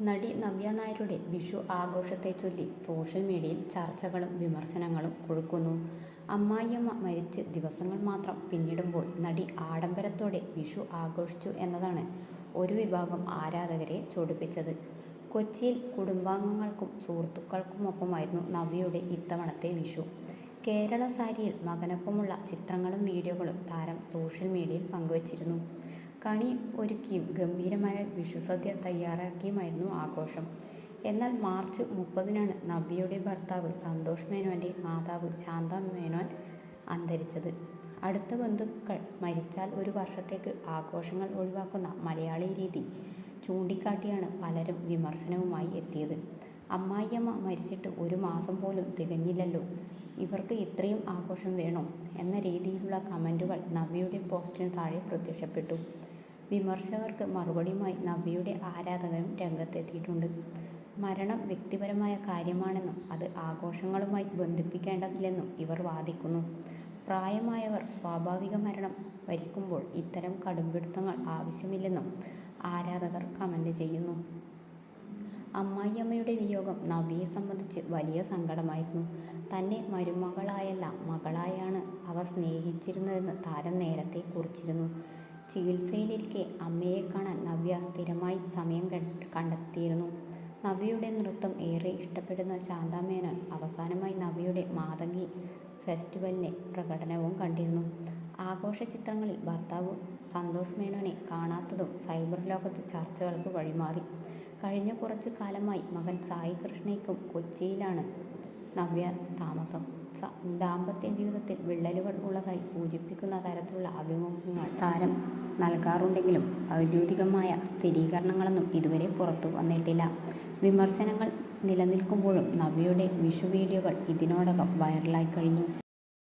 നടി നവ്യ നായരുടെ വിഷു ആഘോഷത്തെച്ചൊല്ലി സോഷ്യൽ മീഡിയയിൽ ചർച്ചകളും വിമർശനങ്ങളും കൊഴുക്കുന്നു. അമ്മായിയമ്മ മരിച്ച് ദിവസങ്ങൾ മാത്രം പിന്നിടുമ്പോൾ നടി ആഡംബരത്തോടെ വിഷു ആഘോഷിച്ചു എന്നതാണ് ഒരു വിഭാഗം ആരാധകരെ ചൊടിപ്പിച്ചത്. കൊച്ചിയിൽ കുടുംബാംഗങ്ങൾക്കും സുഹൃത്തുക്കൾക്കുമൊപ്പമായിരുന്നു നവ്യയുടെ ഇത്തവണത്തെ വിഷു. കേരള സാരിയിൽ മകനൊപ്പമുള്ള ചിത്രങ്ങളും വീഡിയോകളും താരം സോഷ്യൽ മീഡിയയിൽ പങ്കുവച്ചിരുന്നു. കണി ഒരുക്കിയും ഗംഭീരമായ വിഷുസദ്യ തയ്യാറാക്കിയുമായിരുന്നു ആഘോഷം. എന്നാൽ മാർച്ച് 30-നാണ് നവ്യയുടെ ഭർത്താവ് സന്തോഷ് മേനോൻ്റെ മാതാവ് ശാന്ത മേനോൻ അന്തരിച്ചത്. അടുത്ത ബന്ധുക്കൾ മരിച്ചാൽ ഒരു വർഷത്തേക്ക് ആഘോഷങ്ങൾ ഒഴിവാക്കുന്ന മലയാളി രീതി ചൂണ്ടിക്കാട്ടിയാണ് പലരും വിമർശനവുമായി എത്തിയത്. അമ്മായിയമ്മ മരിച്ചിട്ട് ഒരു മാസം പോലും തികഞ്ഞില്ലല്ലോ, ഇവർക്ക് ഇത്രയും ആഘോഷം വേണോ എന്ന രീതിയിലുള്ള കമൻറ്റുകൾ നവ്യയുടെ പോസ്റ്റിന് താഴെ പ്രത്യക്ഷപ്പെട്ടു. വിമർശകർക്ക് മറുപടിയുമായി നവ്യയുടെ ആരാധകരും രംഗത്തെത്തിയിട്ടുണ്ട്. മരണം വ്യക്തിപരമായ കാര്യമാണെന്നും അത് ആഘോഷങ്ങളുമായി ബന്ധിപ്പിക്കേണ്ടതില്ലെന്നും ഇവർ വാദിക്കുന്നു. പ്രായമായവർ സ്വാഭാവിക മരണം വരിക്കുമ്പോൾ ഇത്തരം കടുംപിടുത്തങ്ങൾ ആവശ്യമില്ലെന്നും ആരാധകർ കമന്റ് ചെയ്യുന്നു. അമ്മായിയമ്മയുടെ വിയോഗം നവ്യയെ സംബന്ധിച്ച് വലിയ സങ്കടമായിരുന്നു. തന്നെ മരുമകളായല്ല മകളായാണ് അവർ സ്നേഹിച്ചിരുന്നതെന്ന് താരം നേരത്തെ കുറിച്ചിരുന്നു. ചികിത്സയിലിരിക്കെ അമ്മയെ കാണാൻ നവ്യ സ്ഥിരമായി സമയം കണ്ടെത്തിയിരുന്നു. നവ്യയുടെ നൃത്തം ഏറെ ഇഷ്ടപ്പെടുന്ന ശാന്ത മേനോൻ അവസാനമായി നവ്യയുടെ മാതങ്കി ഫെസ്റ്റിവലിലെ പ്രകടനവും കണ്ടിരുന്നു. ആഘോഷ ചിത്രങ്ങളിൽ ഭർത്താവ് സന്തോഷ് മേനോനെ കാണാത്തതും സൈബർ ലോകത്ത് ചർച്ചകൾക്ക് വഴിമാറി. കഴിഞ്ഞ കുറച്ചു കാലമായി മകൻ സായി കൃഷ്ണയ്ക്കും കൊച്ചിയിലാണ് നവ്യ താമസം. ദാമ്പത്യ ജീവിതത്തിൽ വിള്ളലുകൾ ഉള്ളതായി സൂചിപ്പിക്കുന്ന തരത്തിലുള്ള അഭിമുഖങ്ങൾ താരം നൽകാറുണ്ടെങ്കിലും ഔദ്യോഗികമായ സ്ഥിരീകരണങ്ങളൊന്നും ഇതുവരെ പുറത്തു വന്നിട്ടില്ല. വിമർശനങ്ങൾ നിലനിൽക്കുമ്പോഴും നവ്യയുടെ വിഷു വീഡിയോകൾ ഇതിനോടകം വൈറലായി കഴിഞ്ഞു.